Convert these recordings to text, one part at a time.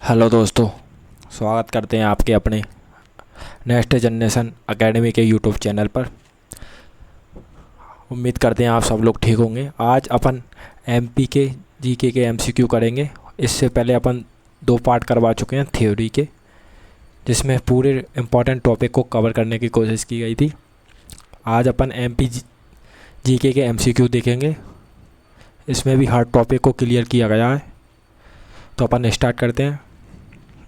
Hello दोस्तों, स्वागत करते हैं आपके अपने नेक्स्ट जनरेशन एकेडमी के यूट्यूब चैनल पर। उम्मीद करते हैं आप सब लोग ठीक होंगे। आज अपन एमपी के जीके के एमसीक्यू करेंगे। इससे पहले अपन 2 पार्ट करवा चुके हैं थ्योरी के, जिसमें पूरे इम्पोर्टेंट टॉपिक को कवर करने की कोशिश की गई थी। आज अपन एमपी जीके के एमसीक्यू देखेंगे। इसमें भी हर टॉपिक को क्लियर किया गया है। तो अपन स्टार्ट करते हैं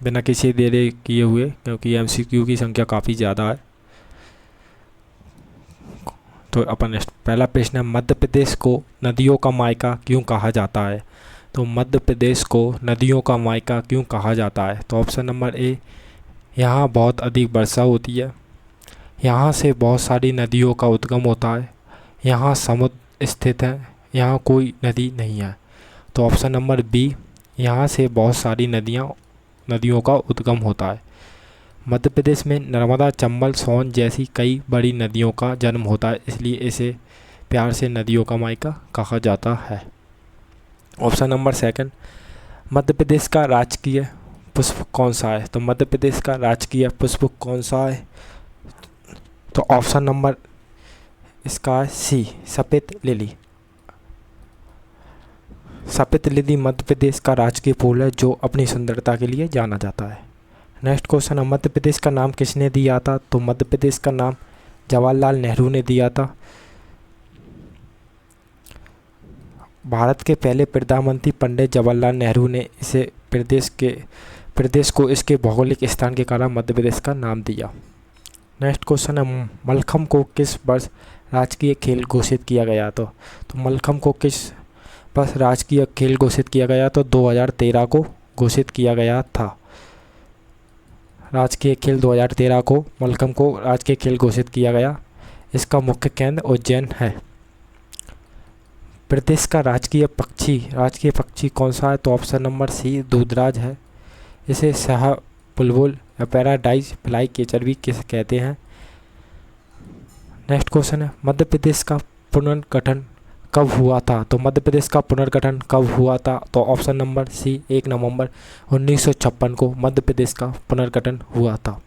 बिना किसी देरी किए हुए, क्योंकि एमसीक्यू की संख्या काफ़ी ज़्यादा है। तो अपन पहला प्रश्न है, मध्य प्रदेश को नदियों का मायका क्यों कहा जाता है? तो मध्य प्रदेश को नदियों का मायका क्यों कहा जाता है? तो ऑप्शन नंबर ए, यहाँ बहुत अधिक वर्षा होती है, यहाँ से बहुत सारी नदियों का उद्गम होता है, यहाँ समुद्र स्थित है, यहाँ कोई नदी नहीं है। तो ऑप्शन नंबर बी, यहाँ से बहुत सारी नदियों का उद्गम होता है। मध्य प्रदेश में नर्मदा, चंबल, सोन जैसी कई बड़ी नदियों का जन्म होता है, इसलिए इसे प्यार से नदियों का मायका कहा जाता है। ऑप्शन नंबर सेकंड, मध्य प्रदेश का राजकीय पुष्प कौन सा है? तो मध्य प्रदेश का राजकीय पुष्प कौन सा है? तो ऑप्शन नंबर इसका सी, सफ़ेद लिली। सफ़ेद लिली मध्य प्रदेश का राजकीय फूल है, जो अपनी सुंदरता के लिए जाना जाता है। नेक्स्ट क्वेश्चन है, मध्य प्रदेश का नाम किसने दिया था? तो मध्य प्रदेश का नाम जवाहरलाल नेहरू ने दिया था। भारत के पहले प्रधानमंत्री पंडित जवाहरलाल नेहरू ने इसे प्रदेश को इसके भौगोलिक स्थान के कारण मध्य प्रदेश का नाम दिया। नेक्स्ट क्वेश्चन है, मलखम्ब को किस वर्ष राजकीय खेल घोषित किया गया? तो मलखम्ब को किस वर्ष राजकीय खेल घोषित किया गया? तो 2013 को घोषित किया गया था। राजकीय खेल 2013 को मलखम्ब को राजकीय खेल घोषित किया गया। इसका मुख्य केंद्र उज्जैन है। प्रदेश का राजकीय पक्षी कौन सा है? तो ऑप्शन नंबर सी, दूधराज है। इसे शाह बुलबुल या पैराडाइज फ्लाई कैचर भी कहते हैं। नेक्स्ट क्वेश्चन है, मध्य प्रदेश का पुनर्गठन कब हुआ था? तो मध्य प्रदेश का पुनर्गठन कब हुआ था? तो ऑप्शन नंबर सी, 1 नवंबर 1956 को मध्य प्रदेश का पुनर्गठन हुआ था।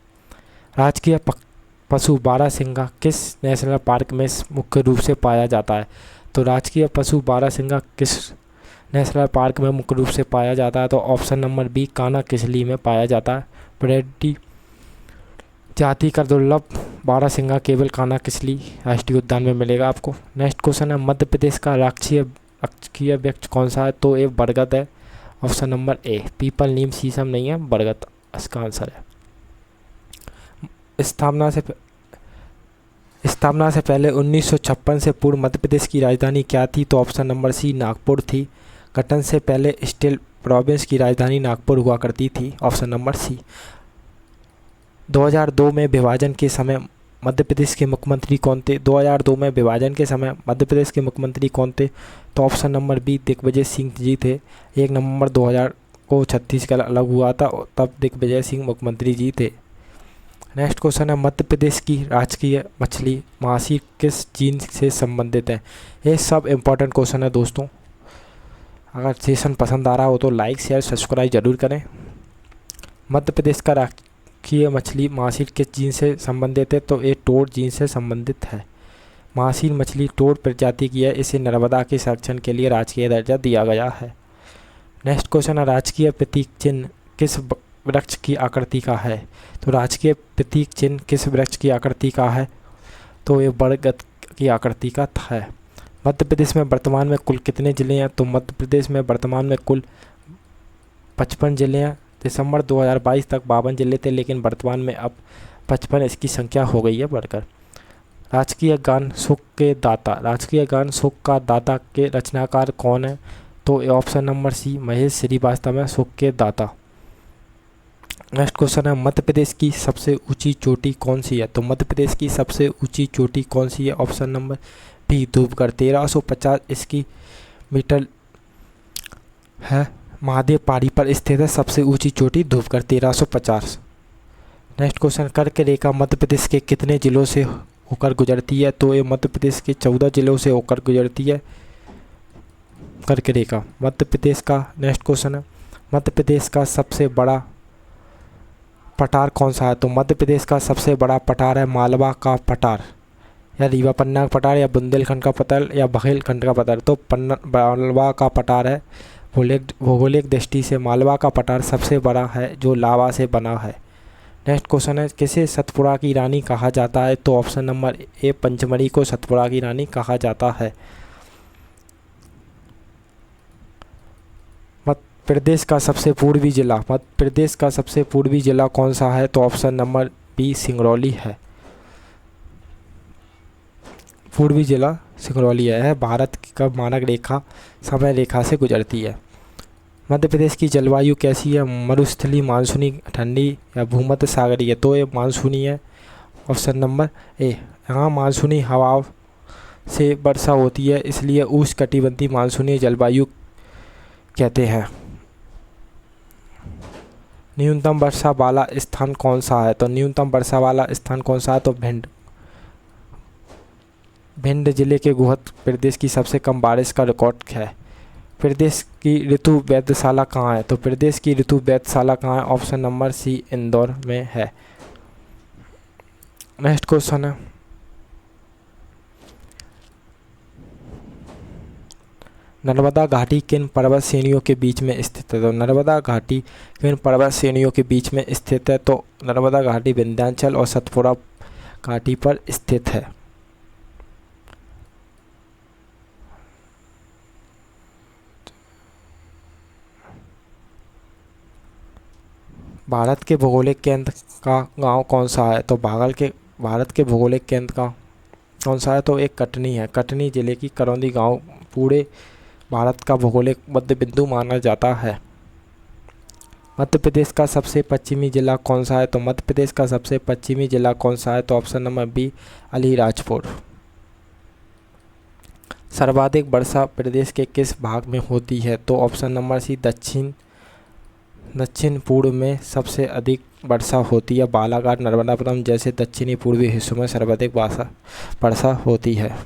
राजकीय पशु बारहसिंगा किस नेशनल पार्क में मुख्य रूप से पाया जाता है? तो राजकीय पशु बारहसिंगा किस नेशनल पार्क में मुख्य रूप से पाया जाता है? तो option number B, Kanha Kisli में पाया जाता है। ब्रेडी जाति का दुर्लभ बारहसिंगा केवल कान्हा किसली राष्ट्रीय उद्यान में मिलेगा आपको। नेक्स्ट क्वेश्चन है, मध्य प्रदेश का राजकीय वृक्ष कौन सा है? तो ये बरगद है। ऑप्शन नंबर ए, पीपल, नीम, शीशम नहीं है, बरगद इसका आंसर है। स्थापना से पहले 1956 से पूर्व मध्य प्रदेश की राजधानी क्या थी? तो ऑप्शन नंबर सी, नागपुर थी। गठन से पहले स्टील प्रोविंस की राजधानी नागपुर हुआ करती थी। ऑप्शन नंबर सी। 2002 में विभाजन के समय मध्य प्रदेश के मुख्यमंत्री कौन थे? 2002 में विभाजन के समय मध्य प्रदेश के मुख्यमंत्री कौन थे? तो option number B, Digvijay Singh ji थे। 1 नवंबर 2000 को छत्तीसगढ़ अलग हुआ था, तब दिग्विजय सिंह मुख्यमंत्री जी थे। नेक्स्ट क्वेश्चन है, मध्य प्रदेश की राजकीय मछली महासीर किस जीन से संबंधित है? ये सब इम्पोर्टेंट क्वेश्चन है दोस्तों। अगर सेशन पसंद आ रहा हो तो लाइक, शेयर, सब्सक्राइब जरूर करें। मध्य प्रदेश का राजकीय मछली महासीर किस जीन से संबंधित है? तो ये टोड जीन से संबंधित है। महासीर मछली टोड प्रजाति की है। इसे नर्मदा के संरक्षण के लिए राजकीय दर्जा दिया गया है। नेक्स्ट क्वेश्चन है, राजकीय प्रतीक चिन्ह किस वृक्ष की आकृति का है? तो राजकीय प्रतीक चिन्ह किस वृक्ष की आकृति का है? तो ये बरगद की आकृति का है। मध्य प्रदेश में वर्तमान में कुल कितने ज़िले हैं? तो मध्य प्रदेश में वर्तमान में कुल 55 ज़िले हैं। दिसंबर 2022 तक 52 ज़िले थे, लेकिन वर्तमान में अब 55 इसकी संख्या हो गई है बढ़कर। राजकीय गान सुख का दाता के रचनाकार कौन है? तो option number C, Mahesh Shrivastava है सुख के दाता। नेक्स्ट क्वेश्चन है, मध्य प्रदेश की सबसे ऊंची चोटी कौन सी है? तो मध्य प्रदेश की सबसे ऊंची चोटी कौन सी है? Option number B, Dhupgarh. 1350 इसकी मीटर है। महादेव पहाड़ी पर स्थित है सबसे ऊंची चोटी धूपगढ़, 1350। नेक्स्ट क्वेश्चन, कर्क रेखा मध्य प्रदेश के कितने जिलों से होकर गुजरती है? तो ये मध्य प्रदेश के 14 जिलों से होकर गुजरती है कर्क रेखा मध्य प्रदेश का। नेक्स्ट क्वेश्चन है, मध्य प्रदेश का सबसे बड़ा पठार कौन सा है? तो मध्य प्रदेश का सबसे बड़ा पठार है मालवा का पठार, या रीवा पन्ना का पठार, या बुंदेलखंड का पठार, या बघेलखंड का पठार। तो मालवा का पठार है। भौगोलिक दृष्टि से मालवा का पठार सबसे बड़ा है जो लावा से बना है। नेक्स्ट क्वेश्चन है, किसे सतपुड़ा की रानी कहा जाता है? तो ऑप्शन नंबर ए पंचमढ़ी को सतपुड़ा की रानी कहा जाता है। मध्य प्रदेश का सबसे पूर्वी जिला, मध्य प्रदेश का सबसे पूर्वी जिला कौन सा है? तो ऑप्शन नंबर बी सिंगरौली है। पूर्वी जिला सिंगरौली है। भारत का मानक रेखा समय रेखा से गुजरती है। मध्य प्रदेश की जलवायु कैसी है? मरुस्थलीय, मानसूनी, ठंडी या भूमध्य सागरीय? तो ये मानसूनी है, ऑप्शन नंबर ए। यहाँ मानसूनी हवाओं से वर्षा होती है, इसलिए उष्णकटिबंधीय मानसूनी जलवायु कहते हैं। न्यूनतम वर्षा वाला स्थान कौन सा है? तो न्यूनतम वर्षा वाला स्थान कौन सा है? तो भिंड जिले के गोहद प्रदेश की सबसे कम बारिश का रिकॉर्ड है। प्रदेश की ऋतु वेधशाला कहाँ है? तो प्रदेश की ऋतु वेधशाला कहाँ है? ऑप्शन नंबर सी इंदौर में है। नेक्स्ट क्वेश्चन है, नर्मदा घाटी किन पर्वत श्रेणियों के बीच में स्थित है? तो नर्मदा घाटी किन पर्वत श्रेणियों के बीच में स्थित है? तो नर्मदा घाटी विंध्याचल और सतपुड़ा घाटी पर स्थित है। भारत के भौगोलिक केंद्र का गांव कौन सा है? तो भारत के भौगोलिक केंद्र का कौन सा है? तो एक कटनी है। कटनी जिले की करौंदी गांव पूरे भारत का भौगोलिक मध्य बिंदु माना जाता है। मध्य प्रदेश का सबसे पश्चिमी जिला कौन सा है? तो मध्य प्रदेश का सबसे पश्चिमी जिला कौन सा है? तो ऑप्शन नंबर बी अलीराजपुर। सर्वाधिक वर्षा प्रदेश के किस भाग में होती है? तो ऑप्शन नंबर सी दक्षिण पूर्व में सबसे अधिक वर्षा होती है। बालाघाट, नर्मदापुरम जैसे दक्षिणी पूर्वी हिस्सों में सर्वाधिक वर्षा होती है।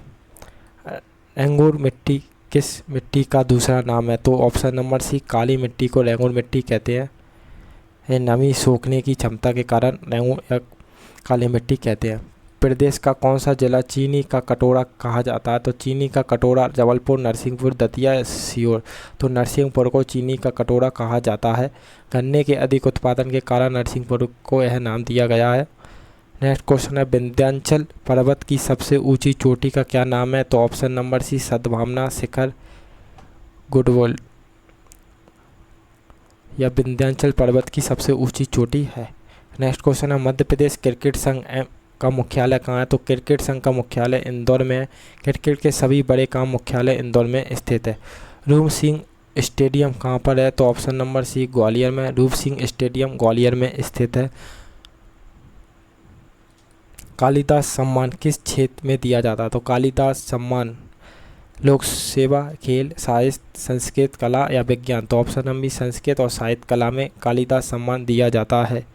रेंगुर मिट्टी किस मिट्टी का दूसरा नाम है? तो ऑप्शन नंबर सी काली मिट्टी को रेंगुर मिट्टी कहते हैं। ये नमी सोखने की क्षमता के कारण रेंगुर या काली मिट्टी कहते हैं। प्रदेश का कौन सा जिला चीनी का कटोरा कहा जाता है? तो चीनी का कटोरा जबलपुर, नरसिंहपुर, दतिया, सीहोर। तो नरसिंहपुर को चीनी का कटोरा कहा जाता है। गन्ने के अधिक उत्पादन के कारण नरसिंहपुर को यह नाम दिया गया है। नेक्स्ट क्वेश्चन है, विंध्याचल पर्वत की सबसे ऊंची चोटी का क्या नाम है? तो ऑप्शन नंबर सी सद्भावना शिखर गुडवॉल, या विंध्याचल पर्वत की सबसे ऊंची चोटी है। नेक्स्ट क्वेश्चन है, मध्य प्रदेश क्रिकेट संघ का मुख्यालय कहाँ है? तो क्रिकेट संघ का मुख्यालय इंदौर में है। क्रिकेट के सभी बड़े काम मुख्यालय इंदौर में स्थित है। रूप सिंह स्टेडियम कहाँ पर है? तो ऑप्शन नंबर सी ग्वालियर में। रूप सिंह स्टेडियम ग्वालियर में स्थित है। कालिदास सम्मान किस क्षेत्र में दिया जाता है? तो कालिदास सम्मान लोक सेवा, खेल, साहित्य, संस्कृत, कला या विज्ञान? तो ऑप्शन नंबर संस्कृत और साहित्य कला में कालिदास सम्मान दिया जाता है।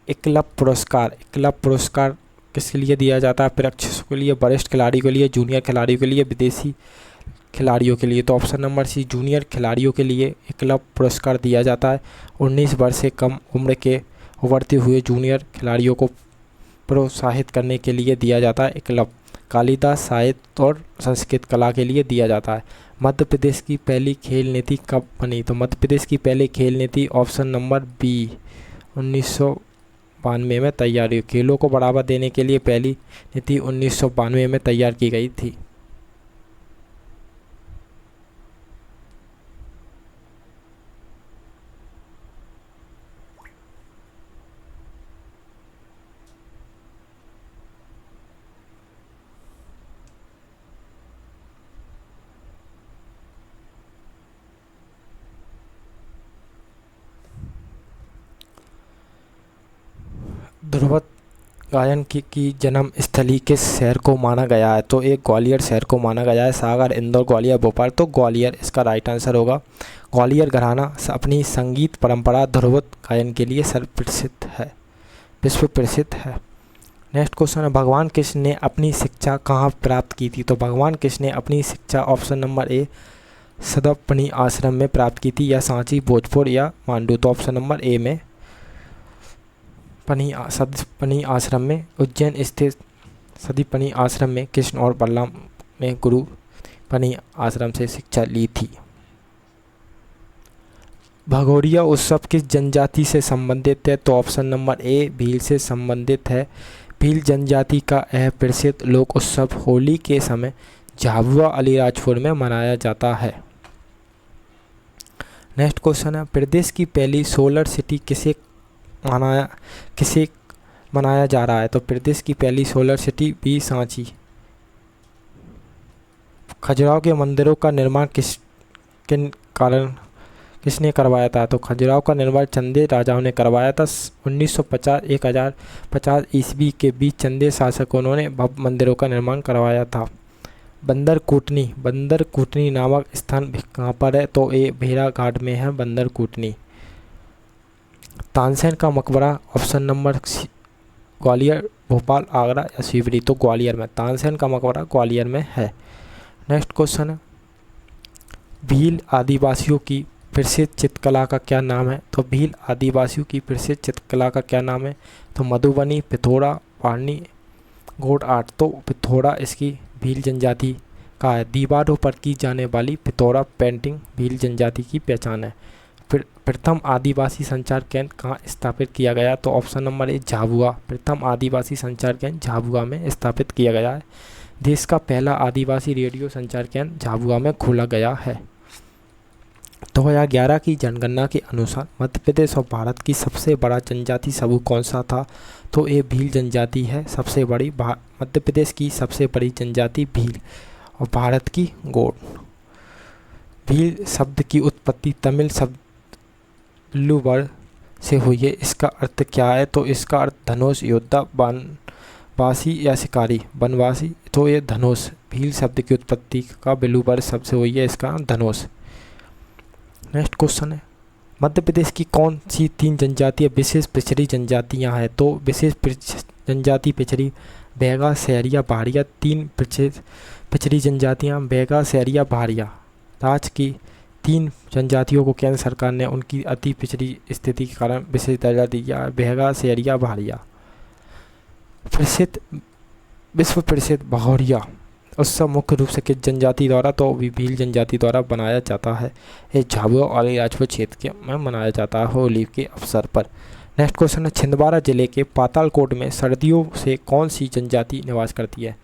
एकलव्य पुरस्कार किसके लिए दिया जाता है? प्रेक्षकों के लिए, वरिष्ठ खिलाड़ी के लिए, जूनियर खिलाड़ियों के लिए, विदेशी खिलाड़ियों के लिए? तो ऑप्शन नंबर सी जूनियर खिलाड़ियों के लिए एकलव्य पुरस्कार दिया जाता है। 19 वर्ष से कम उम्र के उभरते हुए जूनियर खिलाड़ियों को प्रोत्साहित करने के लिए दिया जाता है एकलव्य। कालिदास साहित्य और संस्कृत कला के लिए दिया जाता है। मध्य प्रदेश की पहली खेल नीति कब बनी? तो मध्य प्रदेश की पहली खेल नीति ऑप्शन नंबर बी 1992 में तैयार हुई। खेलों को बढ़ावा देने के लिए पहली नीति 1992 में तैयार की गई थी। ध्रुव गायन की जन्म स्थली किस शहर को माना गया है? तो एक ग्वालियर शहर को माना गया है। सागर, इंदौर, ग्वालियर, भोपाल? तो ग्वालियर इसका राइट आंसर होगा। ग्वालियर घराना अपनी संगीत परंपरा ध्रुव गायन के लिए सर्वप्रसिद्ध है, विश्व प्रसिद्ध है। नेक्स्ट क्वेश्चन है, भगवान कृष्ण ने अपनी शिक्षा कहाँ प्राप्त की थी? तो भगवान कृष्ण ने अपनी शिक्षा ऑप्शन नंबर ए सदपनी आश्रम में प्राप्त की थी, या सांची, भोजपुर या मांडू? तो ऑप्शन नंबर ए में सदपनी आश्रम में, उज्जैन स्थित सदीपनी आश्रम में कृष्ण और बलराम ने गुरु पनी आश्रम से शिक्षा ली थी। भगोरिया उत्सव किस जनजाति से संबंधित है? तो ऑप्शन नंबर ए भील से संबंधित है। भील जनजाति का यह प्रसिद्ध लोक उत्सव होली के समय झाबुआ अलीराजपुर में मनाया जाता है। नेक्स्ट क्वेश्चन है, प्रदेश की पहली सोलर सिटी किसे मनाया जा रहा है? तो प्रदेश की पहली solar city B Sanchi. Khajuraho के मंदिरों का निर्माण किसने करवाया था? तो खजुराहो का निर्माण चंदे राजाओं ने करवाया था। 1950 ईस्वी के बीच चंदे शासकों ने भव्य मंदिरों का निर्माण करवाया था। बंदर कूटनी नामक स्थान कहाँ पर है? तो ये भेड़ा घाट में है बंदर कूटनी। तानसेन का मकबरा ऑप्शन नंबर ग्वालियर, भोपाल, आगरा या शिवरी? तो ग्वालियर में। तानसेन का मकबरा ग्वालियर में है। नेक्स्ट क्वेश्चन है, भील आदिवासियों की प्रसिद्ध चित्रकला का क्या नाम है? तो भील आदिवासियों की प्रसिद्ध चित्रकला का क्या नाम है? तो मधुबनी, पिथौरा, पानी, गोड आर्ट। तो पिथौरा इसकी भील जनजाति का है। दीवारों पर की जाने वाली पिथौरा पेंटिंग भील जनजाति की पहचान है। फिर प्रथम आदिवासी संचार केंद्र कहाँ स्थापित किया गया? तो ऑप्शन नंबर ए झाबुआ। प्रथम आदिवासी संचार केंद्र झाबुआ में स्थापित किया गया है। देश का पहला आदिवासी रेडियो संचार केंद्र झाबुआ में खोला गया है। 2011 की जनगणना के अनुसार मध्य प्रदेश और भारत की सबसे बड़ा जनजाति समूह कौन सा था? तो ये भील जनजाति है सबसे बड़ी। मध्य प्रदेश की सबसे बड़ी जनजाति भील और भारत की गोंड। भील शब्द की उत्पत्ति तमिल शब्द लुबर से हुई है। इसका अर्थ क्या है? तो इसका अर्थ धनुष, योद्धा, वनवासी या शिकारी। वनवासी, तो ये धनुष। भील शब्द की उत्पत्ति का बिलुबर शब्द से हुई है, इसका धनुष। नेक्स्ट क्वेश्चन है, मध्य प्रदेश की कौन सी 3 जनजातियाँ विशेष पिछड़ी जनजातियाँ हैं? तो विशेष जनजाति पिछड़ी बैगा, सहरिया, भारिया। 3 पिछड़ी जनजातियाँ बैगा, सहरिया, भारिया। राज्य की 3 जनजातियों को केंद्र सरकार ने उनकी अति पिछड़ी स्थिति के कारण विशेष दर्जा दिया। बैगा, सहरिया, भारिया। विश्व प्रसिद्ध भगोरिया उत्सव मुख्य रूप से किस जनजाति द्वारा? तो भील जनजाति द्वारा बनाया जाता है। ये झाबुआ और अलीराजपुर क्षेत्र में मनाया जाता है होली के अवसर पर। नेक्स्ट क्वेश्चन है, छिंदवाड़ा जिले के पातालकोट में सदियों से कौन सी जनजाति निवास करती है?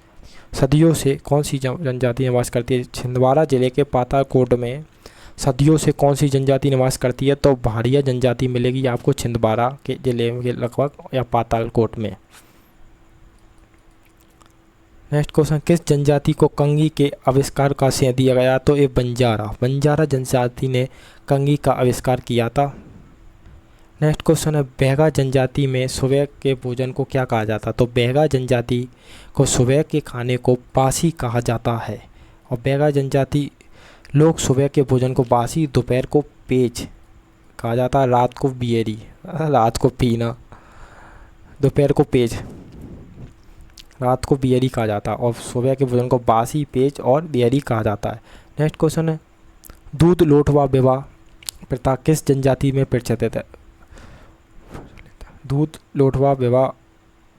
सदियों से कौन सी जनजाति निवास करती है? छिंदवाड़ा जिले के पातालकोट में सदियों से कौन सी जनजाति निवास करती है? तो भारिया जनजाति मिलेगी आपको छिंदवाड़ा के जिले के लगभग या पातालकोट में। नेक्स्ट क्वेश्चन, किस जनजाति को कंघी के आविष्कार का श्रेय दिया गया? तो ये बंजारा जनजाति ने कंघी का आविष्कार किया था। नेक्स्ट क्वेश्चन है, बैगा जनजाति में सुबह के भोजन को क्या कहा जाता? तो बैगा जनजाति को सुबह के खाने को बासी कहा जाता है। और बैगा जनजाति लोग सुबह के भोजन को बासी, दोपहर को पेज कहा जाता है, रात को बियरी, रात को पीना, दोपहर को पेज, रात को बियरी कहा जाता है, और सुबह के भोजन को बासी, पेज और बियरी कहा जाता है। नेक्स्ट क्वेश्चन है, दूध लोटवा विवाह प्रथा किस जनजाति में प्रचलित है? दूध लोटवा विवाह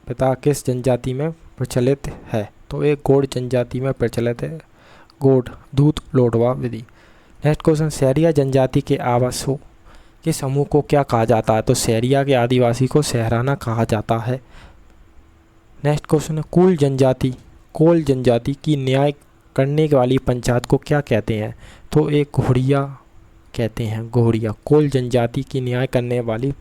प्रथा किस जनजाति में प्रचलित है? तो ये गोंड जनजाति में प्रचलित है। गोंड दूध लोटवा विधि। नेक्स्ट क्वेश्चन, सहरिया जनजाति के आवासों के समूह को क्या कहा जाता है? तो सहरिया के आदिवासी को सहराना कहा जाता है। नेक्स्ट क्वेश्चन है, कोल जनजाति की न्याय करने वाली पंचायत को क्या कहते हैं? तो एक घोड़िया कहते हैं, घोड़िया। कोल जनजाति की न्याय करने वाली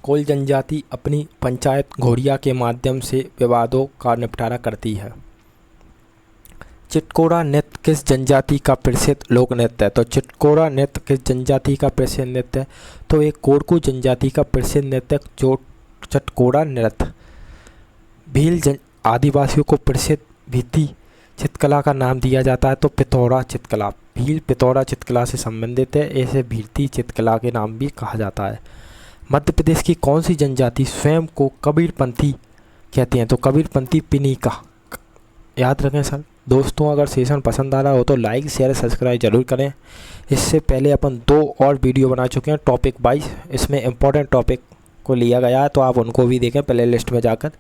कोल जनजाति अपनी पंचायत घोड़िया के माध्यम से विवादों का निपटारा करती है। चिटकोरा नृत्य किस जनजाति का प्रसिद्ध लोक नृत्य है? तो चिटकोरा नृत्य किस जनजाति का प्रसिद्ध नृत्य है? तो एक कोरकू जनजाति का प्रसिद्ध नृत्य जो चटकोरा नृत्य। भील आदिवासियों को प्रसिद्ध भित्ति चित्रकला का नाम दिया जाता है, तो पिथौरा चित्रकला। भील पिथौरा चित्रकला से संबंधित है, इसे भीलती चित्रकला के नाम भी कहा जाता है। मध्य प्रदेश की कौन सी जनजाति स्वयं को कबीरपंथी कहती हैं? तो कबीरपंथी पिनीका। याद रखें सर। दोस्तों, अगर सेशन पसंद आ रहा हो तो लाइक शेयर सब्सक्राइब जरूर करें। इससे पहले अपन 2 और वीडियो बना चुके हैं टॉपिक वाइज, इसमें इम्पोर्टेंट टॉपिक को लिया गया है, तो आप उनको भी देखें प्ले लिस्ट में जाकर।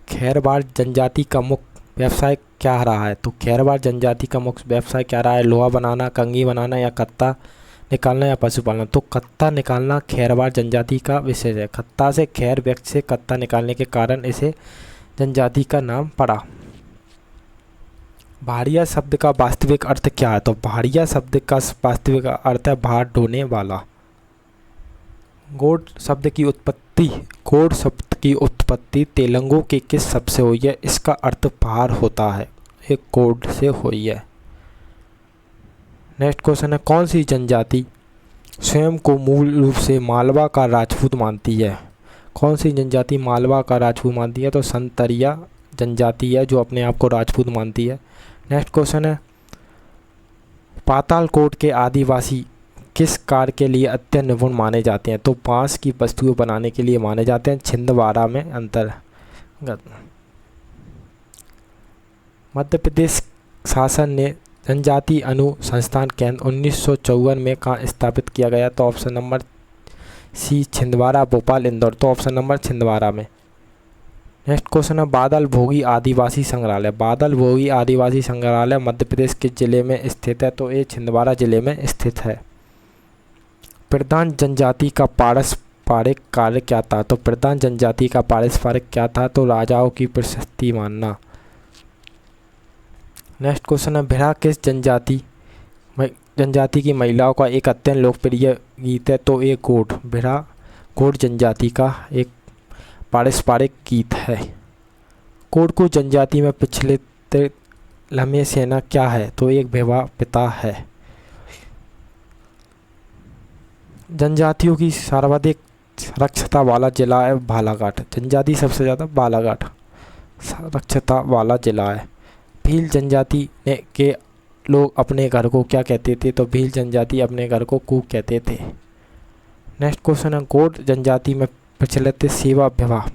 खैरवाड़ जनजाति का मुख्य व्यवसाय क्या रहा है? तो खैरवाड़ जनजाति का मुख्य व्यवसाय क्या रहा है? लोहा बनाना, कंघी बनाना, या कत्ता निकालना, या पशुपालन। तो कत्ता निकालना खैरवाड़ जनजाति का विशेष है। कत्ता से खैर वृक्ष से कत्ता निकालने के कारण इसे जनजाति का नाम पड़ा। भाड़िया शब्द का वास्तविक अर्थ क्या है? तो भाड़िया शब्द का वास्तविक अर्थ है भार ढोने वाला। गोड शब्द की उत्पत्ति तेलुगु के किस शब्द से हुई है? इसका अर्थ भार होता है, एक गोड से हुई है। नेक्स्ट क्वेश्चन है, कौन सी जनजाति स्वयं को मूल रूप से मालवा का राजपूत मानती है? कौन सी जनजाति मालवा का राजपूत मानती है? तो संतरिया जनजाति है जो अपने आप को राजपूत मानती है। नेक्स्ट क्वेश्चन है, पातालकोट के आदिवासी किस कार्य के लिए अत्यंत निपुण माने जाते हैं? तो बांस की वस्तुएं बनाने के लिए माने जाते हैं। छिंदवाड़ा में अंतर्गत। मध्य प्रदेश शासन ने जनजाति अनुसंधान केंद्र 1954 में कहाँ स्थापित किया गया? तो option number C Chhindwara, Bhopal, Indore. तो ऑप्शन नंबर छिंदवाड़ा में। नेक्स्ट क्वेश्चन है, बादल भोगी आदिवासी संग्रहालय। बादल भोगी आदिवासी संग्रहालय मध्य प्रदेश के जिले में स्थित है? तो ये छिंदवाड़ा जिले में स्थित है। प्रधान जनजाति का पारस्परिक कार्य क्या था? तो प्रधान जनजाति का पारस्परिक क्या था? तो राजाओं की प्रशस्ति मानना। नेक्स्ट क्वेश्चन है, भिड़ा किस जनजाति की महिलाओं का एक अत्यंत लोकप्रिय गीत है? तो ये गोड। भिड़ा गोड जनजाति का एक पारस्परिक गीत है। कोडकू जनजाति में प्रचलित लम्हे सेना क्या है? तो एक विवाह पिता है। जनजातियों की सर्वाधिक साक्षरता वाला जिला है बालाघाट। जनजाति सबसे ज़्यादा बालाघाट साक्षरता वाला जिला है। भील जनजाति के लोग अपने घर को क्या कहते थे? तो भील जनजाति अपने घर को कूक कहते थे। नेक्स्ट क्वेश्चन है, गोड जनजाति में प्रचलित सेवा विवाह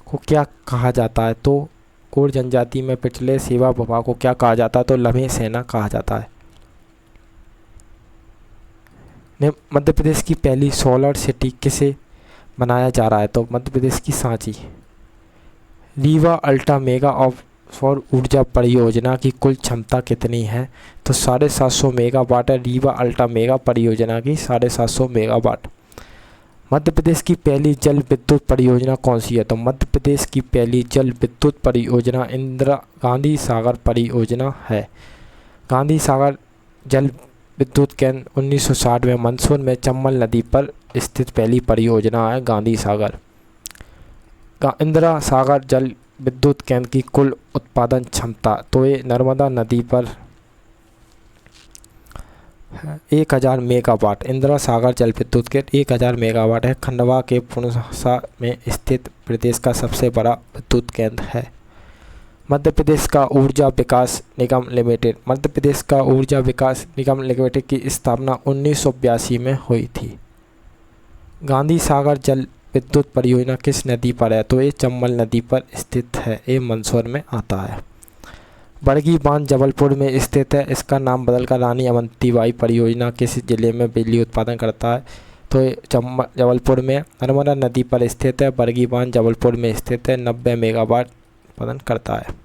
को क्या कहा जाता है? तो गोड जनजाति में प्रचलित सेवा विवाह को क्या कहा जाता है? तो लम्हे सेना कहा जाता है। मध्य प्रदेश की पहली सोलर सिटी किसे बनाया जा रहा है? तो मध्य प्रदेश की Sanchi. Rewa ultra mega of सौर ऊर्जा परियोजना की कुल क्षमता कितनी है? तो 750 मेगावाट है। रीवा अल्ट्रा मेगा परियोजना की 750 मेगावाट। मध्य प्रदेश की पहली जल विद्युत परियोजना कौन सी है? तो मध्य प्रदेश की पहली जल विद्युत परियोजना इंदिरा गांधी सागर परियोजना है। गांधी सागर जल विद्युत केंद्र 1960 में मंदसौर में चंबल नदी पर स्थित पहली परियोजना है गांधी सागर। इंदिरा सागर जल विद्युत केंद्र की कुल उत्पादन क्षमता, तो ये नर्मदा नदी पर 1000 मेगावाट। इंदिरा सागर जल विद्युत केंद्र 1000 मेगावाट है। खंडवा के पुनसा में स्थित प्रदेश का सबसे बड़ा विद्युत केंद्र है। मध्य प्रदेश का ऊर्जा विकास निगम लिमिटेड। मध्य प्रदेश का ऊर्जा विकास निगम लिमिटेड की स्थापना 1982 में हुई थी। गांधी सागर जल विद्युत परियोजना किस नदी पर है? तो ये चंबल नदी पर स्थित है। ये मंदसौर में आता है। बरगी बांध जबलपुर में स्थित है। इसका नाम बदलकर रानी अवंतीबाई परियोजना किस जिले में बिजली उत्पादन करता है? तो ये जबलपुर में नर्मदा नदी पर स्थित है। बरगी बांध जबलपुर में स्थित है। 90 मेगावाट उत्पादन करता है।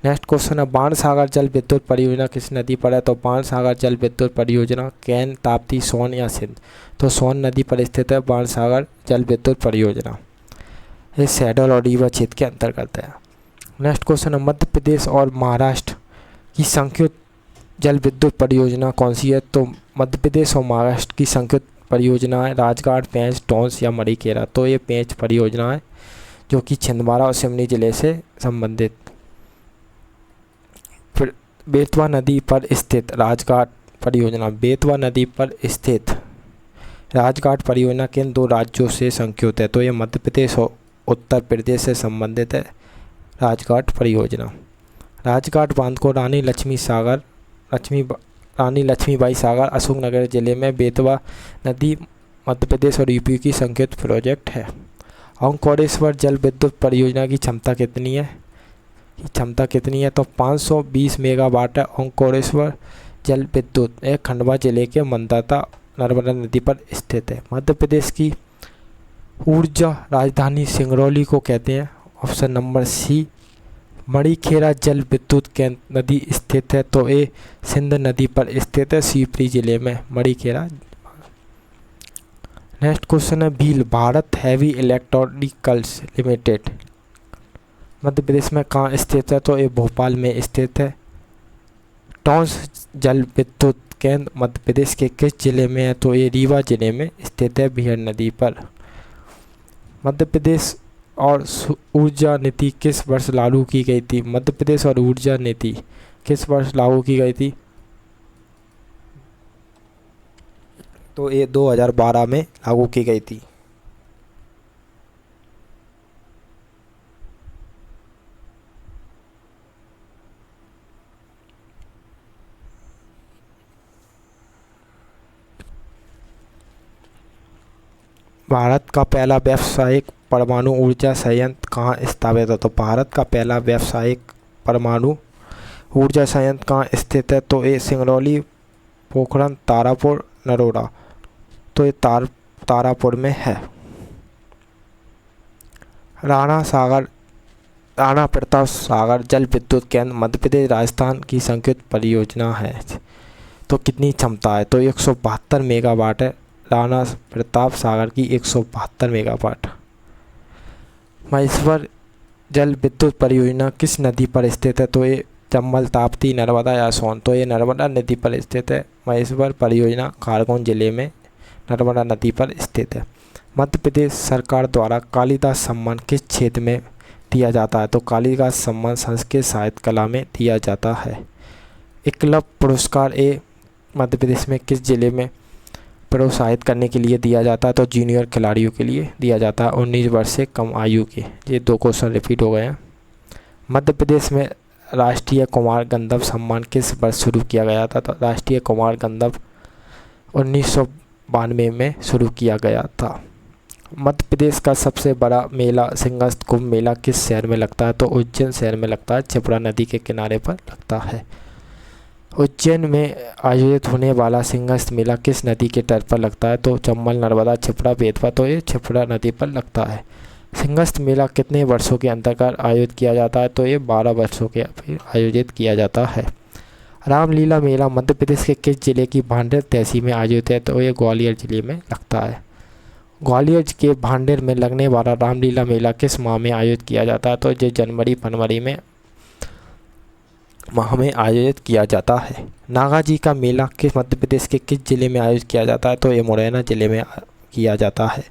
नेक्स्ट क्वेश्चन है, बाणसागर जल विद्युत परियोजना किस नदी पर है? तो बाणसागर जल विद्युत परियोजना कैन, ताप्ती, सोन या सिंध? तो सोन नदी पर स्थित है बाणसागर जल विद्युत परियोजना। ये शहडोल और रीवा क्षेत्र के अंतर्गत है। नेक्स्ट क्वेश्चन है, मध्य प्रदेश और महाराष्ट्र की संयुक्त जल विद्युत परियोजना कौन सी है? तो मध्य प्रदेश और महाराष्ट्र की संयुक्त परियोजना है राजघाट, पेंच, टोंस या मरीकेरा। तो ये पेंच परियोजना है जो कि छिंदवाड़ा और सिवनी जिले से संबंधित। फिर बेतवा नदी पर स्थित राजघाट परियोजना। बेतवा नदी पर स्थित राजघाट परियोजना किन 2 राज्यों से संयुक्त है? तो ये मध्य प्रदेश और उत्तर प्रदेश से संबंधित है राजघाट परियोजना। राजघाट बांध को रानी लक्ष्मीबाई सागर अशोकनगर जिले में बेतवा नदी मध्य प्रदेश और यूपी की संयुक्त प्रोजेक्ट है। ओंकारेश्वर जल विद्युत परियोजना की क्षमता कितनी है? तो 520 मेगावाट है। ओंकारेश्वर जल विद्युत एक खंडवा जिले के मंदाता नर्मदा नदी पर स्थित है। मध्य प्रदेश की ऊर्जा राजधानी सिंगरौली को कहते हैं। ऑप्शन नंबर सी। मणिखेड़ा जल विद्युत केंद्र नदी स्थित है, तो ये सिंध नदी पर स्थित है, शिवपुरी जिले में मणिखेड़ा। नेक्स्ट क्वेश्चन है भील Bharat heavy electricals limited Madhya Pradesh में कहाँ स्थित है? तो ये भोपाल में स्थित है। टॉन्स जल विद्युत केंद्र मध्य प्रदेश के किस जिले में है? तो ये रीवा जिले में स्थित है, बिहार नदी पर। मध्य प्रदेश और ऊर्जा नीति किस वर्ष लागू की गई थी? मध्य प्रदेश और ऊर्जा नीति किस वर्ष लागू की गई थी? तो ये 2012 में लागू की गई थी। भारत का पहला व्यावसायिक परमाणु ऊर्जा संयंत्र कहाँ स्थापित है? तो भारत का पहला व्यावसायिक परमाणु ऊर्जा संयंत्र कहाँ स्थित है? तो ये सिंगरौली, पोखरण, तारापुर, नरोड़ा। तो ये तारापुर में है। राणा प्रताप सागर जल विद्युत केंद्र मध्य प्रदेश राजस्थान की संयुक्त परियोजना है। तो कितनी क्षमता है? तो 172 मेगावाट है। राणा प्रताप सागर की 172 मेगावाट। महेश्वर जल विद्युत परियोजना किस नदी पर स्थित है? तो ये चंबल, ताप्ती, नर्मदा या सोन। तो ये नर्मदा नदी पर स्थित है। महेश्वर परियोजना खरगोन जिले में नर्मदा नदी पर स्थित है। मध्य प्रदेश सरकार द्वारा कालिदास सम्मान किस क्षेत्र में दिया जाता है? तो कालिदास सम्मान संस्कृत साहित्य कला में दिया जाता है। एकलव्य पुरस्कार ए मध्य प्रदेश में किस जिले में प्रोत्साहित करने के लिए दिया जाता है? तो जूनियर खिलाड़ियों के लिए दिया जाता है, 19 वर्ष से कम आयु के। ये 2 क्वेश्चन रिपीट हो गए हैं। मध्य प्रदेश में राष्ट्रीय कुमार गंधर्व सम्मान किस वर्ष शुरू किया गया था? तो राष्ट्रीय कुमार गंधर्व 1992 में शुरू किया गया था। मध्य प्रदेश का सबसे बड़ा मेला सिंहस्थ कुंभ मेला किस शहर में लगता है? तो उज्जैन शहर में लगता है, क्षिप्रा नदी के किनारे पर लगता है। उज्जैन में आयोजित होने वाला सिंहस्थ मेला किस नदी के तट पर लगता है? तो चंबल, नर्मदा, क्षिप्रा, बेतवा। तो ये क्षिप्रा नदी पर लगता है। सिंहस्थ मेला कितने वर्षों के अंतर्गत आयोजित किया जाता है? तो ये 12 वर्षों के आयोजित किया जाता है। रामलीला मेला मध्य प्रदेश के किस जिले की भांडेर तहसील में आयोजित है? तो ये ग्वालियर जिले में लगता है। ग्वालियर के भांडेर में लगने वाला रामलीला मेला किस माह में आयोजित किया जाता है? तो ये जनवरी-फरवरी में माह में आयोजित किया जाता है। नागाजी का मेला किस मध्य प्रदेश के किस जिले में आयोजित किया जाता है? तो ये मुरैना जिले में किया जाता है।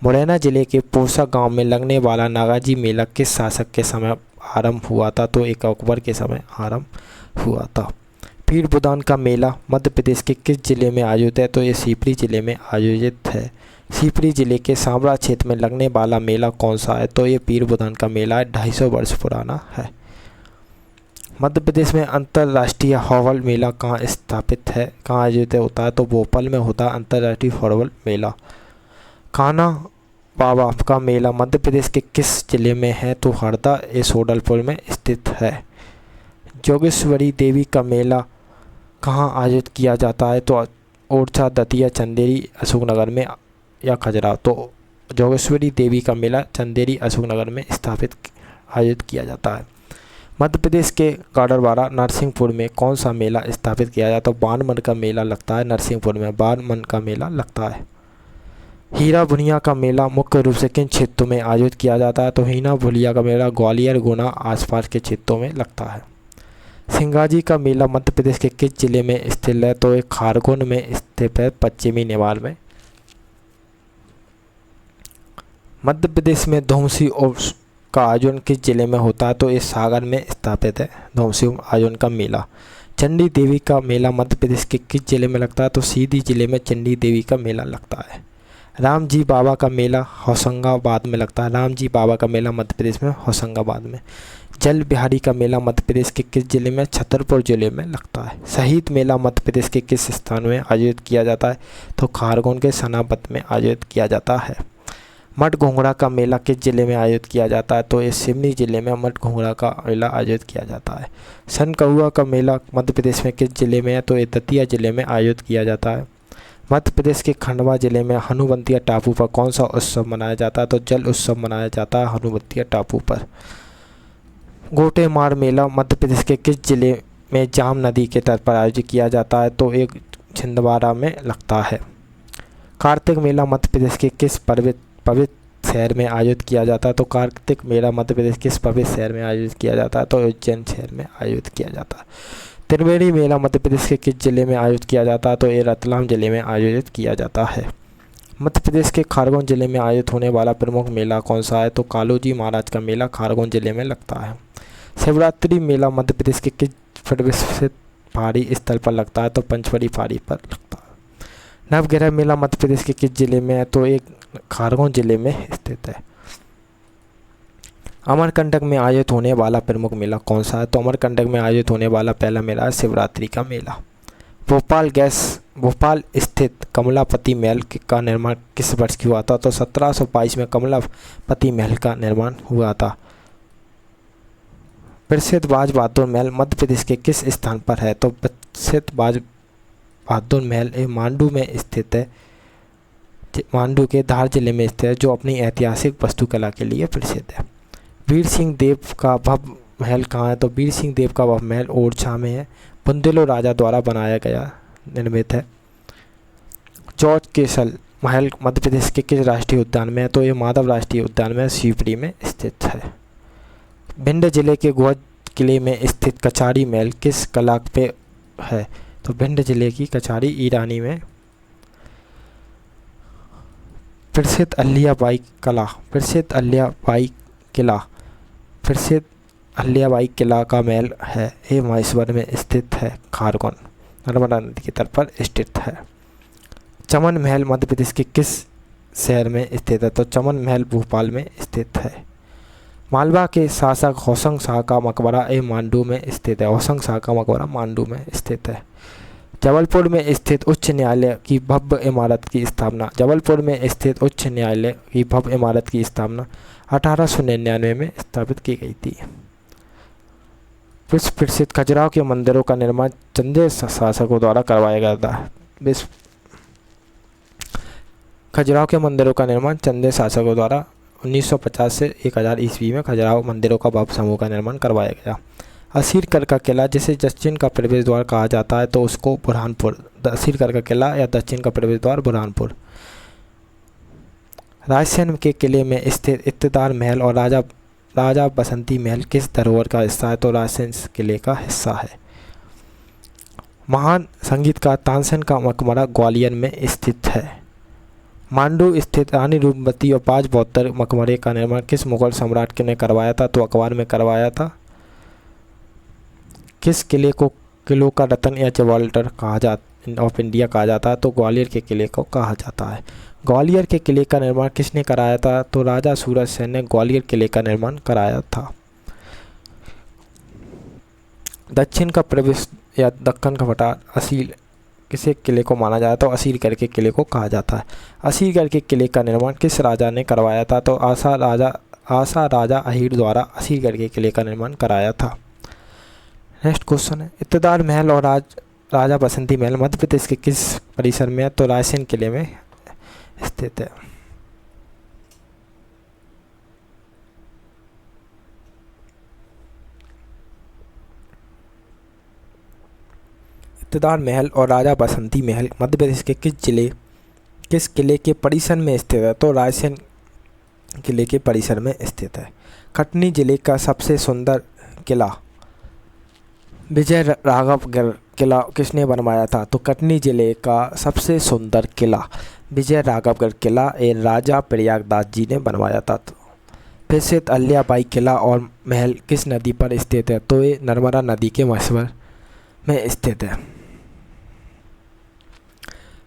मुरैना जिले के पोसा गांव में लगने वाला नागाजी मेला किस शासक के समय आरंभ हुआ था? तो एक अकबर के समय आरंभ हुआ था। पीर बुदान का मेला मध्य प्रदेश के किस जिले में आयोजित है? तो ये शिवपुरी जिले में आयोजित है। शिवपुरी जिले के सांवरा क्षेत्र में लगने वाला मेला कौन सा है? तो ये पीर बुदान का मेला है, 250 वर्ष पुराना है। मध्य प्रदेश में अंतर्राष्ट्रीय हॉर्नबिल मेला कहाँ आयोजित होता है? तो भोपाल में होता है अंतर्राष्ट्रीय हॉर्नबिल मेला। कान्हा बाबा का मेला मध्य प्रदेश के किस जिले में है? तो हरदा, ये सोडलपुर में स्थित है। जोगेश्वरी देवी का मेला कहाँ आयोजित किया जाता है? तो ओरछा, दतिया, चंदेरी, अशोकनगर में या खजुराहो। तो जोगेश्वरी देवी का मेला चंदेरी, अशोकनगर में आयोजित किया जाता है। मध्य प्रदेश के गाडरवारा नरसिंहपुर में कौन सा मेला स्थापित किया जाता है? तो बान मन का मेला लगता है नरसिंहपुर में, बान मन का मेला लगता है। हीरा भुनिया का मेला मुख्य रूप से किन क्षेत्रों में आयोजित किया जाता है? तो हीरा भुनिया का मेला ग्वालियर, गुना, आसपास के क्षेत्रों में लगता है। सिंगाजी का मेला मध्य प्रदेश के किस जिले में स्थित है? तो ये खरगोन में स्थित है, पश्चिमी नेपाल में। मध्य प्रदेश में धोमसी का आयोजन किस जिले में होता है? तो ये सागर में स्थापित है, धोमसी आयोजन का मेला। चंडी देवी का मेला मध्य प्रदेश के किस जिले में लगता है? तो सीधी जिले में चंडी देवी का मेला लगता है। राम जी बाबा का मेला होशंगाबाद में लगता है, राम जी बाबा का मेला मध्य प्रदेश में होशंगाबाद में। जल बिहारी का मेला मध्य प्रदेश के किस जिले में? छतरपुर जिले में लगता है। शहीद मेला मध्य प्रदेश के किस स्थान में आयोजित किया जाता है? तो खारगोन के सनापत में आयोजित किया जाता है। मठ घोंगड़ा का मेला किस जिले में आयोजित किया जाता है? तो ये सिवनी जिले में मठ घोंगड़ा का मेला आयोजित किया जाता है। सन कौआ का मेला मध्य प्रदेश में किस जिले में है? तो ये दतिया जिले में आयोजित किया जाता है। मध्य प्रदेश के खंडवा जिले में हनुवंतिया टापू पर कौन सा उत्सव मनाया जाता है? तो जल उत्सव मनाया जाता है हनुवंतिया टापू पर। गोटेमार मेला मध्य प्रदेश के किस जिले में जाम नदी के तट पर आयोजित किया जाता है? तो एक छिंदवाड़ा में लगता है। कार्तिक मेला मध्य प्रदेश के किस पवित्र शहर में आयोजित किया जाता है? तो कार्तिक मेला मध्य प्रदेश किस पवित्र शहर में आयोजित किया जाता है? तो उज्जैन शहर में आयोजित किया जाता है। त्रिवेणी मेला मध्य प्रदेश के किस जिले में आयोजित किया जाता है? तो ये रतलाम जिले में आयोजित किया जाता है। मध्य प्रदेश के खारगोन जिले में आयोजित होने वाला प्रमुख मेला कौन सा है? तो कालूजी महाराज का मेला खारगोन जिले में लगता है। शिवरात्रि मेला मध्य प्रदेश के किस प्रसिद्ध पहाड़ी स्थल पर लगता है? तो पंचवटी पहाड़ी पर लगता है। नवग्रह मेला मध्य प्रदेश के किस जिले में है? तो एक खारगोन जिले में स्थित है। अमरकंटक में आयोजित होने वाला प्रमुख मेला कौन सा है? तो अमरकंटक में आयोजित होने वाला पहला मेला है शिवरात्रि का मेला। भोपाल स्थित कमलापति महल का निर्माण किस वर्ष की हुआ था? तो 1722 में कमलापति महल का निर्माण हुआ था। प्रसिद्ध बाज बहादुर महल मध्य प्रदेश के किस स्थान पर है? तो प्रसिद्ध बाज बहादुर महल मांडू में स्थित है। मांडू के धार जिले में स्थित है, जो अपनी ऐतिहासिक वास्तुकला के लिए प्रसिद्ध है। वीर सिंह देव का भव्य महल कहाँ है? तो वीर सिंह देव का भव्य महल ओरछा में है, बुंदेलो राजा द्वारा बनाया गया निर्मित है। जॉर्ज केसल महल मध्य प्रदेश के किस राष्ट्रीय उद्यान में है? तो ये माधव राष्ट्रीय उद्यान में शिवपुरी में स्थित है। भिंड जिले के गोहद किले में स्थित कचारी महल किस कला पे है? तो भिंड जिले की कचारी ईरानी में। प्रसिद्ध अहिल्याबाई किला का महल है, ये महेश्वर में स्थित है, खारगोन नर्मदा नदी के तट पर स्थित है। चमन महल मध्य प्रदेश के किस शहर में स्थित है? तो चमन महल भोपाल में स्थित है। मालवा के शासक होशंग शाह का मकबरा मांडू में स्थित है। होशंग शाह का मकबरा मांडू में स्थित है। जबलपुर में स्थित उच्च न्यायालय की भव्य इमारत की स्थापना 1899 में स्थापित की गई थी। विश्व प्रसिद्ध खजुराहो के मंदिरों का निर्माण चंदेल शासकों द्वारा करवाया गया था। खजुराहो के मंदिरों का निर्माण चंदेल शासकों द्वारा 1950 से 1000 ईस्वी में खजुराहो मंदिरों का भव्य समूह का निर्माण करवाया गया। असीरगढ़ का किला, जिसे दक्षिण का प्रवेश द्वार कहा जाता है, तो उसको बुरहानपुर, असीरगढ़ का किला या दक्षिण का प्रवेश द्वार बुरहानपुर। रायसेन के किले में स्थित इत्तेदार महल और राजा बसंती महल किस धरोहर का हिस्सा है? तो रायसेन किले का हिस्सा है। महान संगीतकार तानसेन का मकबरा ग्वालियर में स्थित है। मांडू स्थित रानी रूपवती और 5 बौद्ध मकबरे का निर्माण किस मुगल सम्राट ने करवाया था? तो अकबर में करवाया था। किस किलों का रतन या जवाल्टर ऑफ इंडिया कहा जाता है? तो ग्वालियर के किले को कहा जाता है। ग्वालियर के किले का निर्माण किसने कराया था? तो राजा सूरज सेन ने ग्वालियर किले का निर्माण कराया था। दक्षिण का प्रवेश या दक्कन का पठार असील किसे किले को माना जाता है? तो असीरगढ़ के किले को कहा जाता है। असीरगढ़ के किले का निर्माण किस राजा ने करवाया था? तो आसा राजा अहीर द्वारा असीरगढ़ के किले का निर्माण कराया था। नेक्स्ट क्वेश्चन है, इत्तेदार महल और राजा बसंती महल मध्य प्रदेश के किस परिसर में है? तो रायसेन किले में स्थित है। इत्तेदार महल और राजा बसंती महल मध्य प्रदेश के किस किले के परिसर में स्थित है? तो रायसेन किले के परिसर में स्थित है। कटनी जिले का सबसे सुंदर किला विजय राघवगढ़ किला किसने बनवाया था? तो कटनी जिले का सबसे सुंदर किला विजय राघवगढ़ किला राजा प्रयागदास जी ने बनवाया था। तो प्रसिद्ध अहिल्याबाई किला और महल किस नदी पर स्थित है? तो ये नर्मदा नदी के महेश्वर में स्थित है।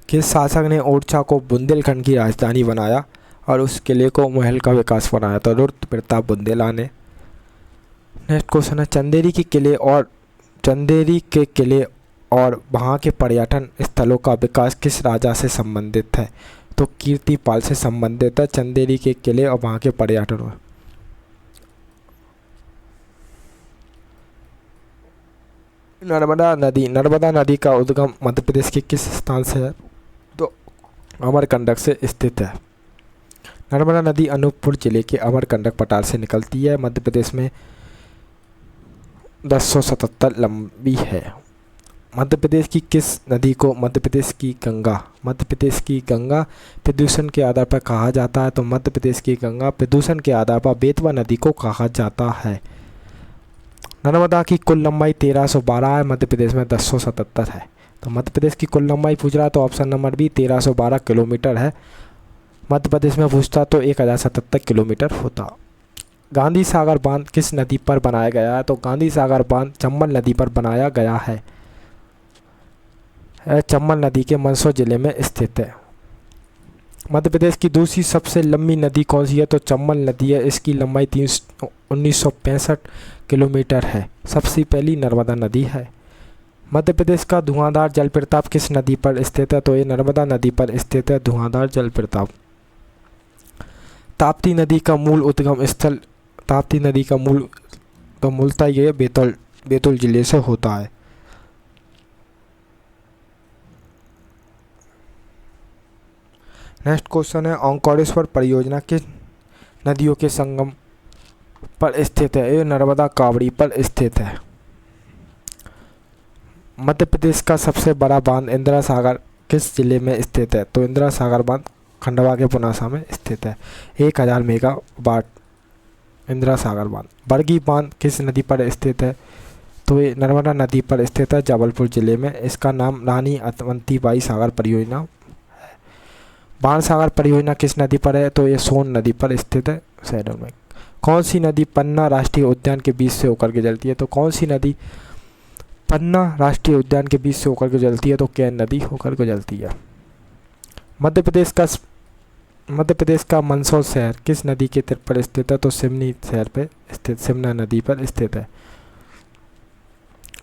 किस शासक ने ओरछा को बुंदेलखंड की राजधानी बनाया और उस किले को महल का विकास बनाया? तो रुद्र प्रताप बुंदेला ने। नेक्स्ट क्वेश्चन है चंदेरी के किले और वहाँ के पर्यटन स्थलों का विकास किस राजा से संबंधित है? तो कीर्तिपाल से संबंधित है चंदेरी के किले और वहाँ के पर्यटन। नर्मदा नदी का उद्गम मध्य प्रदेश के किस स्थान से है? तो अमरकंटक से स्थित है। नर्मदा नदी अनूपपुर जिले के अमरकंटक पठार से निकलती है। मध्य प्रदेश में 1077 लंबी है। मध्य प्रदेश की गंगा प्रदूषण के आधार पर कहा जाता है। तो मध्य प्रदेश की गंगा प्रदूषण के आधार पर बेतवा नदी को कहा जाता है। नर्मदा की कुल लंबाई 1312 है। मध्य प्रदेश में 1077 है। तो मध्य प्रदेश की कुल लंबाई पूछ रहा है तो ऑप्शन नंबर बी 1312 किलोमीटर है। मध्य प्रदेश में पूछता तो 1077 किलोमीटर होता। गांधी सागर बांध किस नदी पर बनाया गया है? तो गांधी सागर बांध चंबल नदी पर बनाया गया है। चंबल नदी के मंदसौर जिले में स्थित है। मध्य प्रदेश की दूसरी सबसे लंबी नदी कौन सी है? तो चंबल नदी है। इसकी लंबाई 1965 किलोमीटर है। सबसे पहली नर्मदा नदी है। मध्य प्रदेश का धुआंधार जलप्रपात किस नदी पर स्थित है? तो ये नर्मदा नदी पर स्थित है धुआंधार जलप्रपात। ताप्ती नदी का मूल तो मूलतः ये बैतूल जिले से होता है। नेक्स्ट क्वेश्चन है ओंकारेश्वर परियोजना किस नदियों के संगम पर स्थित है? ये नर्मदा कावड़ी पर स्थित है। मध्य प्रदेश का सबसे बड़ा बांध इंदिरा सागर किस जिले में स्थित है? तो इंदिरा सागर बांध खंडवा के पुनासा में स्थित है। 1000 मेगावाट इंदिरा सागर बांध। बरगी बांध किस नदी पर स्थित है? तो ये नर्मदा नदी पर स्थित है जबलपुर जिले में। इसका नाम रानी अवंतीबाई सागर परियोजना है। बाण सागर परियोजना किस नदी पर है? तो ये सोन नदी पर स्थित है सैडल में। कौन सी नदी पन्ना राष्ट्रीय उद्यान के बीच से होकर गुजरती है? तो कौन सी नदी पन्ना राष्ट्रीय उद्यान के बीच से होकर गुजरती है? तो केन नदी होकर गुजरती है। मध्य प्रदेश का मंदसौर शहर किस नदी के तट पर स्थित है? तो सिमना नदी पर स्थित है।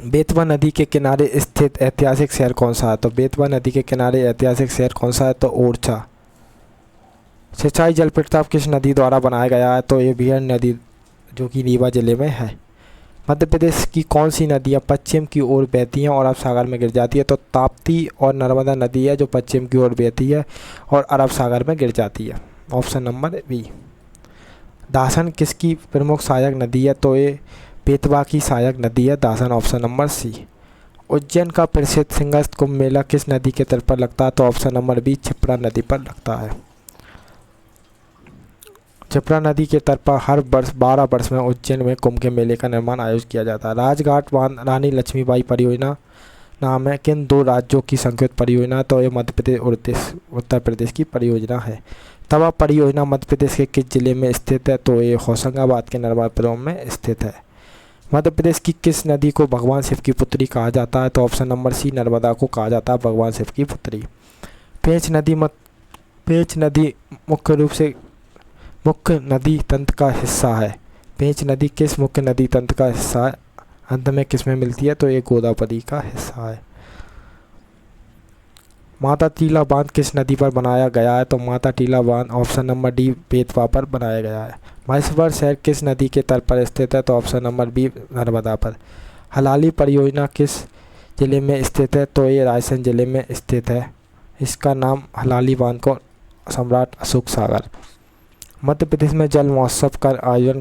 बेतवा नदी के किनारे स्थित ऐतिहासिक शहर कौन सा है? तो बेतवा नदी के किनारे ऐतिहासिक शहर कौन सा है? तो ओरछा। सिंचाई जल प्रपात किस नदी द्वारा बनाया गया है? तो ये भियर नदी जो कि रीवा जिले में है। मध्य प्रदेश की कौन सी नदियाँ पश्चिम की ओर बहती हैं और अरब सागर में गिर जाती है? तो ताप्ती और नर्मदा नदी है जो पश्चिम की ओर बहती है और अरब सागर में गिर जाती है। Option number B. दासन किसकी प्रमुख सहायक नदी है? तो ये बेतवा की सहायक नदी है दासन। Option number C. उज्जैन का प्रसिद्ध सिंहस्थ कुंभ मेला किस नदी के तट पर लगता है? तो ऑप्शन नंबर बी क्षिप्रा नदी पर लगता है। क्षिप्रा नदी के तट पर हर वर्ष 12 वर्ष में उज्जैन में कुंभ के मेले का निर्माण आयोजित किया जाता है। राजघाट बांध रानी लक्ष्मीबाई परियोजना नाम है किन 2 राज्यों की संयुक्त परियोजना? तो ये मध्य प्रदेश और उत्तर प्रदेश की परियोजना है। तवा परियोजना मध्य प्रदेश के किस जिले में स्थित है? तो ये होशंगाबाद के नर्मदापुरम में स्थित है। मध्य प्रदेश की किस नदी को भगवान शिव की पुत्री कहा जाता है? तो ऑप्शन नंबर सी नर्मदा को कहा जाता है भगवान शिव की पुत्री। पेंच नदी मुख्य रूप से मुख्य नदी तंत्र का हिस्सा है। पेंच नदी किस मुख्य नदी तंत्र का हिस्सा है? अंत में किस में मिलती है? तो ये गोदावरी का हिस्सा है। माता टीला बांध किस नदी पर बनाया गया है? तो माता टीला बांध ऑप्शन नंबर डी बेतवा पर बनाया गया है। महेश्वर शहर किस नदी के तट पर स्थित है? तो ऑप्शन नंबर बी नर्मदा पर। हलाली परियोजना किस जिले में स्थित है? तो ये रायसेन जिले में स्थित है। इसका नाम हलाली बांध को सम्राट अशोक सागर। मध्य प्रदेश में जल महोत्सव का आयोजन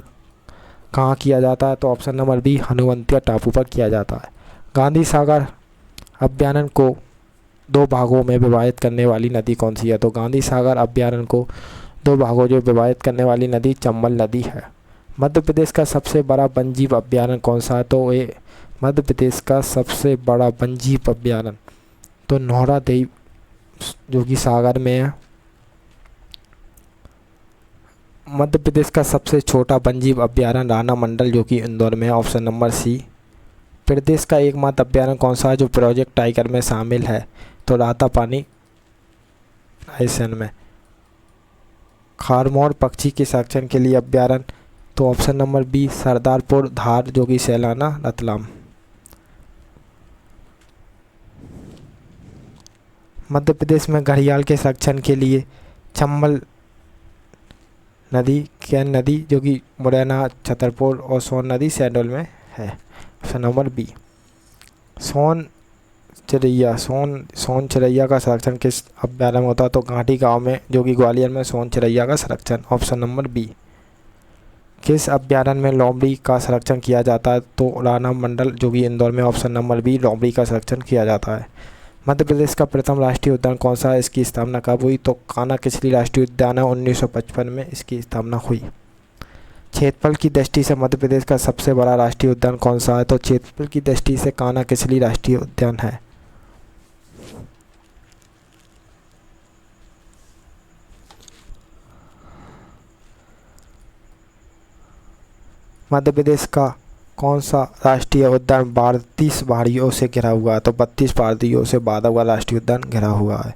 कहाँ किया जाता है? तो ऑप्शन नंबर बी हनुवंतिया टापू पर किया जाता है। गांधी सागर अभ्यारण्य को 2 भागों में विभाजित करने वाली नदी कौन सी है? तो गांधी सागर अभ्यारण्य को 2 भागों जो विभाजित करने वाली नदी चंबल नदी है। मध्य प्रदेश का सबसे बड़ा वन्यजीव अभ्यारण्य कौन सा है? तो ये मध्य प्रदेश का सबसे बड़ा वन्यजीव अभ्यारण्य तो नौरा देवी जो कि सागर में है। मध्य प्रदेश का सबसे छोटा वन्यजीव अभ्यारण्य राणा मंडल जो कि इंदौर में है। Option number C. प्रदेश का एकमात्र अभ्यारण्य कौन सा है जो प्रोजेक्ट टाइगर में शामिल है? तो रातापानी रायसेन में। खारमोर पक्षी के संरक्षण के लिए अभ्यारण्य तो ऑप्शन नंबर बी सरदारपुर धार जो कि सैलाना रतलाम। मध्य प्रदेश में घड़ियाल के संरक्षण के लिए चंबल नदी, कैन नदी जो कि मुरैना छतरपुर और सोन नदी शहडोल में है। Option number B. सोन चिरैया का संरक्षण किस अभ्यारण्य में होता है? तो घाटी गांव में जो कि ग्वालियर में सोन चिरैया का संरक्षण। Option number B. किस अभ्यारण्य में लोमड़ी का संरक्षण किया जाता है? तो राणा मंडल जो कि इंदौर में। ऑप्शन नंबर बी लोमड़ी का संरक्षण किया जाता है। मध्य प्रदेश का प्रथम राष्ट्रीय उद्यान कौन सा है? इसकी स्थापना कब हुई? तो कान्हा-किसली राष्ट्रीय उद्यान है, 1955 में इसकी स्थापना हुई। क्षेत्रफल की दृष्टि से मध्य प्रदेश का सबसे बड़ा राष्ट्रीय उद्यान कौन सा है? तो क्षेत्रफल की दृष्टि से कान्हा-किसली राष्ट्रीय उद्यान है। मध्य प्रदेश का कौन सा राष्ट्रीय उद्यान 32 पहाड़ियों से घिरा हुआ है? तो 32 पहाड़ियों से बांधा हुआ राष्ट्रीय उद्यान घिरा हुआ है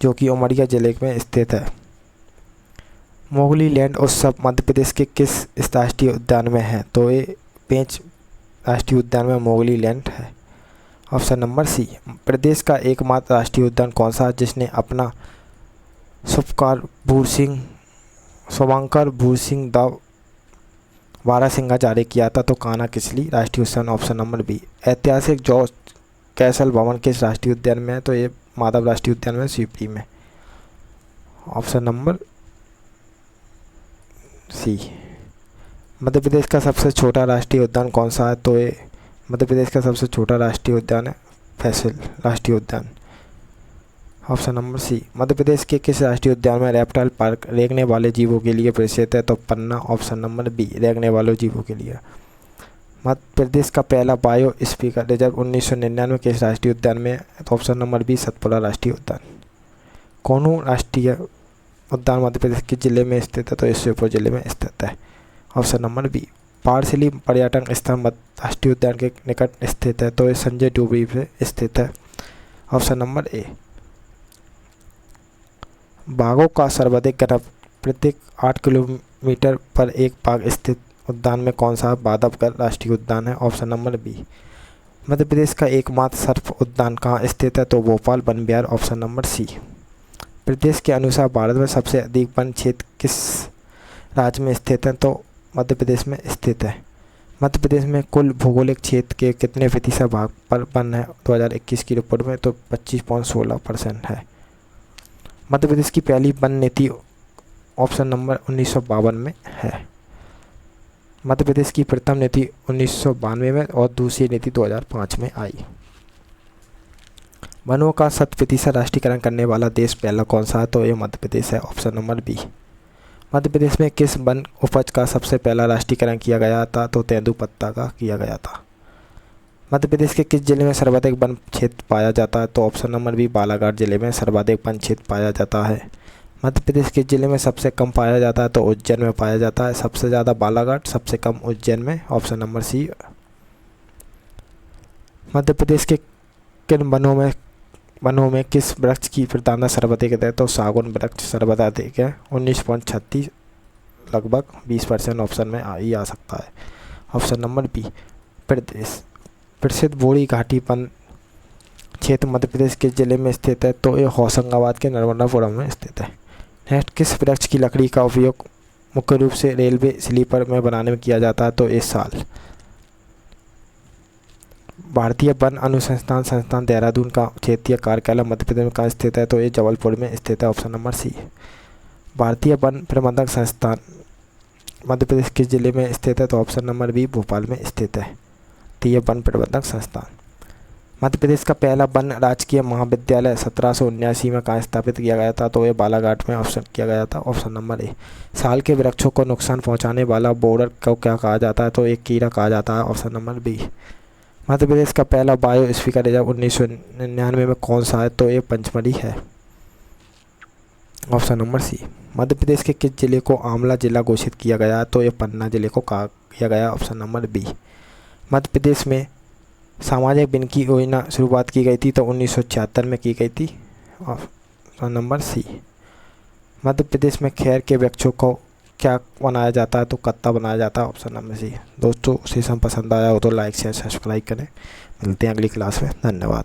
जो कि उमरिया जिले में स्थित है। मोगली लैंड उत्सव मध्य प्रदेश के किस राष्ट्रीय उद्यान में है? तो ये पेंच राष्ट्रीय उद्यान में मोगली लैंड है। Option number C. प्रदेश का एकमात्र राष्ट्रीय उद्यान कौन सा है जिसने अपना शुभंकर भूसिंह द बारहसिंगा जारी किया था? तो कान्हा-किसली राष्ट्रीय उद्यान। Option number B. ऐतिहासिक जॉर्ज कैसल भवन किस राष्ट्रीय उद्यान में है? तो ये माधव राष्ट्रीय उद्यान में, शिवपुरी में। ऑप्शन नंबर सी। मध्य प्रदेश का सबसे छोटा राष्ट्रीय उद्यान कौन सा है? तो ये मध्य प्रदेश का सबसे छोटा राष्ट्रीय उद्यान है फैसल राष्ट्रीय उद्यान। ऑप्शन नंबर सी। मध्य प्रदेश के किस राष्ट्रीय उद्यान में रेप्टाइल पार्क रेंगने वाले जीवों के लिए प्रसिद्ध है? तो पन्ना। ऑप्शन नंबर बी रेंगने वाले जीवों के लिए। मध्य प्रदेश का पहला बायो स्पीकर रिजर्व 1999 किस राष्ट्रीय उद्यान में है? तो ऑप्शन नंबर बी सतपुड़ा राष्ट्रीय उद्यान। कोनू राष्ट्रीय उद्यान मध्य प्रदेश के जिले में स्थित है? तो ये श्योपुर जिले में स्थित है। Option number B. पारसिली पर्यटन स्थल मध्य राष्ट्रीय उद्यान के निकट स्थित है? तो ये संजय डोबरी पे स्थित है। Option number A. बाघों का सर्वाधिक घनत्व प्रत्येक 8 किलोमीटर पर एक बाघ स्थित उद्यान में कौन सा बांधवगढ़ राष्ट्रीय उद्यान है? Option number B. Madhya Pradesh का एकमात्र सर्प उद्यान कहाँ स्थित है? तो Bhopal Van Vihar. Option number C. प्रदेश के अनुसार भारत में सबसे अधिक वन क्षेत्र किस राज्य में स्थित है? तो मध्य प्रदेश में स्थित है। मध्य प्रदेश में कुल भौगोलिक क्षेत्र के कितने प्रतिशत भाग पर वन है 2021 की रिपोर्ट में? तो 25.16% है। मध्य प्रदेश की पहली वन नीति ऑप्शन नंबर 1952 में है। मध्य प्रदेश की प्रथम नीति 1992 में और दूसरी नीति 2005 में आई। वनों का 100% राष्ट्रीयकरण करने वाला देश पहला कौन सा है? तो ये मध्य प्रदेश है। Option number B. Madhya Pradesh में किस वन उपज का सबसे पहला राष्ट्रीयकरण किया गया था? तो तेंदुपत्ता का किया गया था। मध्य प्रदेश के किस जिले में सर्वाधिक वन क्षेत्र पाया जाता है? तो ऑप्शन नंबर बी बालाघाट जिले में सर्वाधिक वन क्षेत्र पाया जाता है। मध्य प्रदेश के जिले में सबसे कम पाया जाता है? तो उज्जैन में पाया जाता है। सबसे ज़्यादा बालाघाट, सबसे कम उज्जैन में। ऑप्शन नंबर सी। मध्य प्रदेश के किन वनों में किस वृक्ष की प्रधानता सर्वाधिक है? तो सागौन वृक्ष सर्वाधिक है 19.36, लगभग 20% ऑप्शन में आ सकता है। Option number B. प्रसिद्ध बोरी घाटी वन क्षेत्र मध्य प्रदेश के जिले में स्थित है? तो ये होशंगाबाद के नर्मदापुरम में स्थित है। नेक्स्ट, किस वृक्ष की लकड़ी का उपयोग मुख्य रूप से रेलवे स्लीपर में बनाने में किया जाता है? तो ये साल। भारतीय वन अनुसंधान संस्थान देहरादून का क्षेत्रीय कार्यालय मध्य प्रदेश में कहाँ स्थित है? तो ये जबलपुर में स्थित है। Option number C. भारतीय वन प्रबंधक संस्थान मध्य प्रदेश किस जिले में स्थित है? तो ऑप्शन नंबर बी भोपाल में स्थित है। भारतीय वन प्रबंधक संस्थान। मध्य प्रदेश का पहला वन राजकीय महाविद्यालय 1779 में कहाँ स्थापित किया गया था? तो ये बालाघाट में ऑप्शन किया गया था। Option number A. साल के वृक्षों को नुकसान पहुंचाने वाला बोरर को क्या कहा जाता है? तो एक कीड़ा कहा जाता है। Option number B. Madhya Pradesh का पहला बायो स्पीकर रिजर्व 1999 में कौन सा है? तो ये पंचमढ़ी है। ऑप्शन नंबर सी। मध्य प्रदेश के किस जिले को आंवला जिला घोषित किया गया है? तो ये पन्ना जिले को कहा किया गया। Option number B. Madhya Pradesh में सामाजिक वन की योजना शुरुआत की गई थी? तो 1976 में की गई थी। ऑप्शन नंबर सी। मध्य प्रदेश में खैर के वृक्षों को क्या बनाया जाता है, तो कत्ता बनाया जाता है, ऑप्शन नंबर सी। दोस्तों सेशन पसंद आया हो तो लाइक शेयर सब्सक्राइब करें। मिलते हैं अगली क्लास में, धन्यवाद।